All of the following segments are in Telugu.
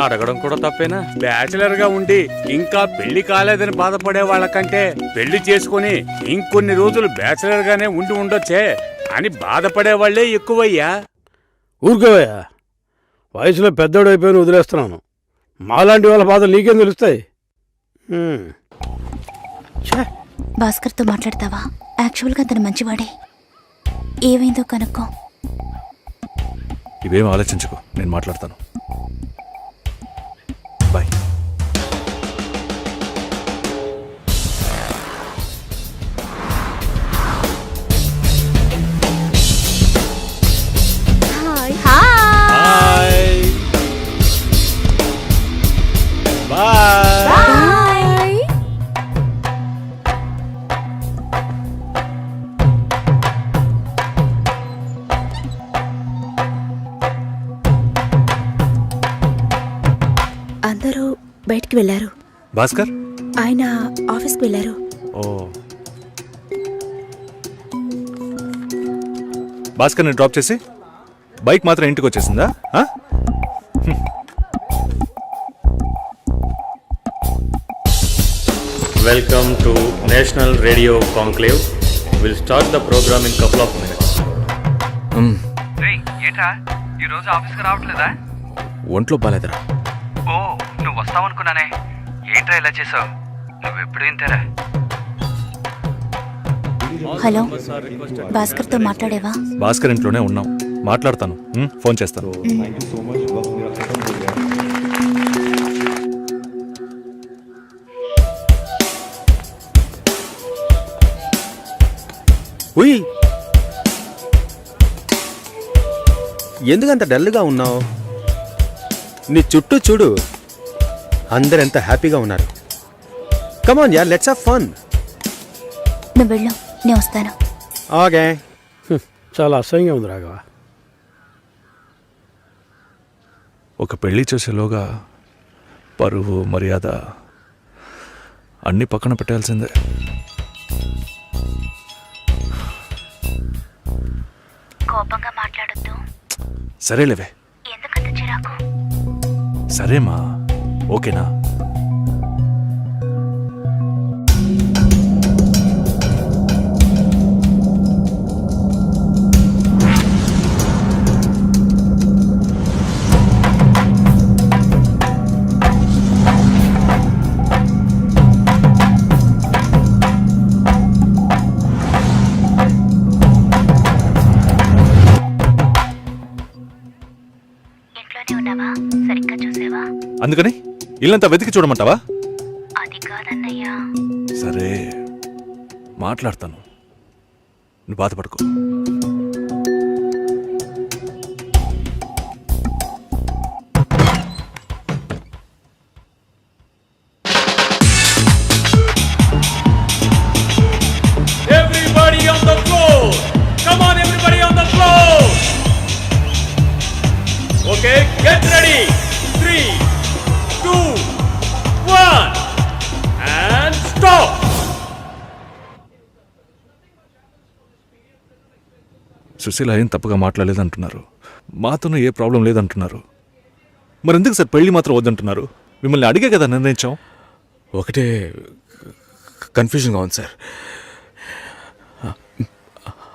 అడగడం కూడా తప్పేనా? బ్యాచిలర్ గా ఉండి ఇంకా పెళ్లి కాలేదని బాధపడే వాళ్ళకంటే పెళ్లి చేసుకుని ఇంకొన్ని రోజులు బ్యాచిలర్ గానే ఉండి ఉండొచ్చే అని బాధపడే వాళ్లే ఎక్కువయ్యా. ఊరుకోవయ్యా, వయసులో పెద్దోడు అయిపోయి వదిలేస్తున్నాను. మాలాంటి వాళ్ళ బాధలు నీకేం తెలుస్తాయి? భాస్కర్తో మాట్లాడతావా? యాక్చువల్గా అతను మంచివాడే. ఏమైందో కనుక్కో. ఇవేం ఆలోచించుకో, నేను మాట్లాడతాను. బాయ్. అందరూ బయటికి వెళ్ళారు. భాస్కర్ ఆయన ఆఫీస్కి వెళ్ళారు. ఓ, భాస్కర్ని డ్రాప్ చేసి బైక్ మాత్రం ఇంటికి వచ్చేసిందా? Welcome to National Radio Conclave. We'll start the program in couple of minutes. ఏంట్రా ఈరోజు ఆఫీస్కి రావట్లేదా? ఒంట్లో బాలేదురా. ఓ, నువ్వు వస్తావనుకున్నానే. ఏంట్రా ఇలా చేసావు? నువ్వెప్పుడు ఇంతేరా? హలో, భాస్కర్తో మాట్లాడేవా? భాస్కర్ ఇంట్లోనే ఉన్నాం, మాట్లాడతాను. ఫోన్ చేస్తాను. ఉయ్, ఎందుకంత డల్గా ఉన్నావు? నీ చుట్టూ చూడు, అందరెంత హ్యాపీగా ఉన్నారు. కమాన్ యార్, లెట్స్ హావ్ ఫన్. నువ్వు వెళ్ళు, నేను వస్తాను. ఓకే. చాలా అసహ్యంగా ఉంది రాఘవ. ఒక పెళ్లి చేసేలోగా పరువు మర్యాద అన్నీ పక్కన పెట్టాల్సిందే. కోపంగా మాట్లాడొద్దు. సరేలేవే. ఎందుకంత చిరాకు? సరేమా, ఓకేనా? అందుకని ఇల్లంతా వెతికి చూడమంటావా? అది కాదన్నయ్యా. సరే, మాట్లాడతాను, నువ్వు బాధపడుకో. Everybody on the floor. Come on, everybody on the floor. Okay, get ready. 3, 2, 1 and stop. Susheela ఏం తప్పుగా మాట్లాడలేదంటున్నారు, మాతోనూ ఏ ప్రాబ్లం లేదంటున్నారు. మరెందుకు సార్ పెళ్లి మాత్రం వద్దంటున్నారు? మిమ్మల్ని అడిగే కదా నిర్ణయించాం. ఒకటే కన్ఫ్యూజన్గా ఉంది సార్.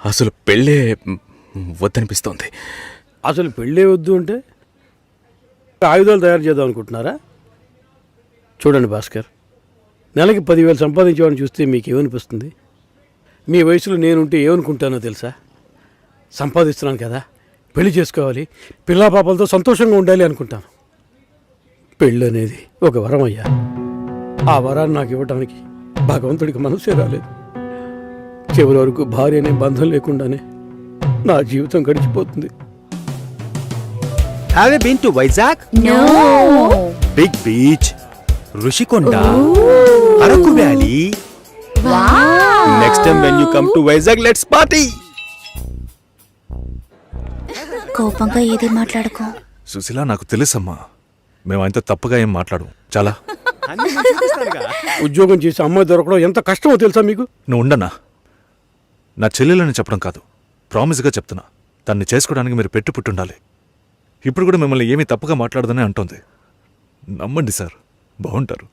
అసలు పెళ్ళే వద్దనిపిస్తోంది. అసలు పెళ్ళే వద్దు అంటే ఆయుధాలు తయారు చేద్దాం అనుకుంటున్నారా? చూడండి భాస్కర్, నెలకి 10,000 సంపాదించేవాడిని చూస్తే మీకేమనిపిస్తుంది? మీ వయసులో నేనుంటే ఏమనుకుంటానో తెలుసా? సంపాదిస్తున్నాను కదా, పెళ్లి చేసుకోవాలి, పిల్లా పాపలతో సంతోషంగా ఉండాలి అనుకుంటాను. పెళ్ళి అనేది ఒక వరం అయ్యా. ఆ వరాన్ని నాకు ఇవ్వడానికి భగవంతుడికి మనసే రాలేదు. చివరి వరకు భార్య అనే బంధం లేకుండానే నా జీవితం గడిచిపోతుంది. Have you been to Vizag? No. Big beach, Rushikonda, Araku Valley. Wow. Next time when you come to Vizag, let's party. కోపంగా ఏది మాట్లాడుకో. సుశీల, నాకు తెలుసమ్మా, మేము ఆయనతో తప్పుగా ఏం మాట్లాడు. చాలా ఉద్యోగం చేసి అమ్మాయి దొరకడం ఎంత కష్టమో తెలుసా మీకు? నువ్వు ఉండనా? నా చెల్లెలని చెప్పడం కాదు, ప్రామిస్గా చెప్తున్నా, తన్ని చేసుకోవడానికి మీరు పెట్టుపుట్టుండాలి. ఇప్పుడు కూడా మిమ్మల్ని ఏమీ తప్పుగా మాట్లాడదని అంటోంది. నమ్మండి సార్, బాగుంటారు.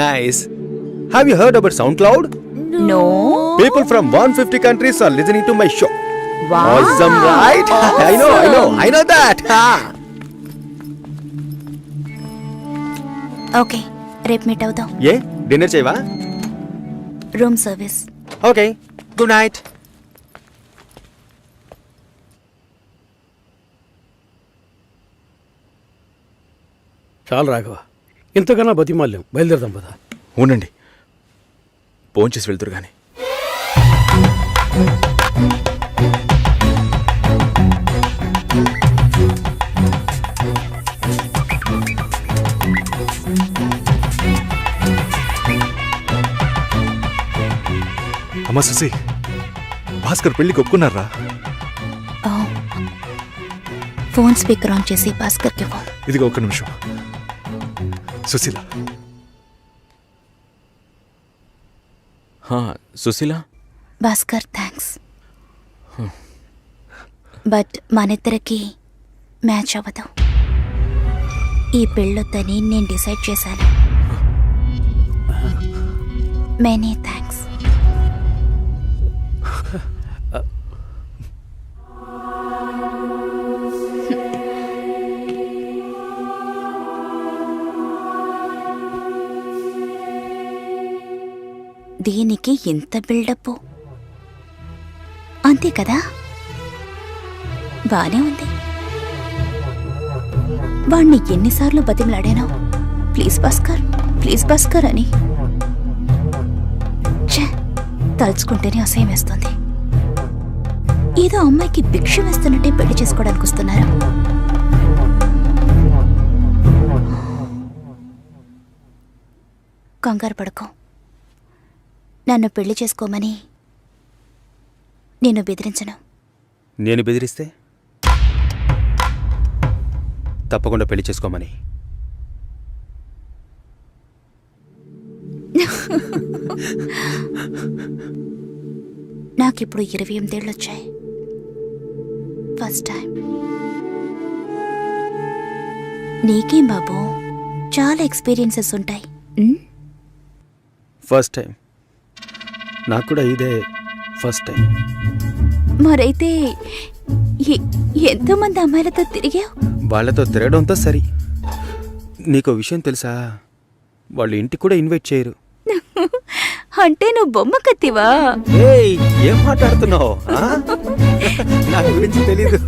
Nice. Have you heard about SoundCloud? No. People from 150 countries are listening to my show. Awesome, right? I know that. Okay, రేపు మీట్ అవుదాం. ఏ డిన్నర్ చేయవా? Room service. Okay, good night. చాలు రాఘవ, ఇంతకన్నా బతిమాల్యం. బయలుదేరదాం పద. ఉండండి, భోంచేసి వెళ్తురు కానీ. అమ్మా సుసి, భాస్కర్ పెళ్ళికి ఒప్పుకున్నారా? ఓ, ఫోన్ స్పీకర్ ఆన్ చేసి భాస్కర్కి ఫోన్. ఇదిగో ఒక్క నిమిషం. సుశీల, సుశీల, భాస్కర్ థ్యాంక్స్, బట్ మనిద్దరికి మ్యాచ్ అవ్వదు. ఈ పెళ్ళొద్దని నేను డిసైడ్ చేశాను. Many thanks. దీనికి ఎంత బిల్డప్, అంతే కదా? బానే ఉంది. వాణ్ణి ఎన్నిసార్లు బతిమలాడాను, ప్లీజ్ భాస్కర్, ప్లీజ్ భాస్కర్ అని. ఛే, తలుచుకుంటేనే అసహ్యం వేస్తుంది. ఏదో అమ్మాయికి భిక్ష వేస్తున్నట్టే పెళ్లి చేసుకోవడానికి వస్తున్నారు. కంగారు పడుకో. నన్ను పెళ్లి చేసుకోమని నేను బెదిరించను. నేను బెదిరిస్తే తప్పకుండా పెళ్లి చేసుకోమని. నాకిప్పుడు 28 ఏళ్ళు వచ్చాయి. First time. నీకేం బాబు, చాలా ఎక్స్పీరియన్సెస్ ఉంటాయి. First time. నాకు కూడా ఇదే ఫస్ట్ టైం. మరైతే ఎంతోమంది అమ్మాయిలతో తిరిగావు? వాళ్ళతో తిరగడంతో సరి. నీకో విషయం తెలుసా, వాళ్ళు ఇంటికి కూడా ఇన్వైట్ చేయరు. అంటే నువ్వు బొమ్మ కత్తివా? ఏయ్, ఏం మాట్లాడుతున్నావు? నా గురించి తెలీదు.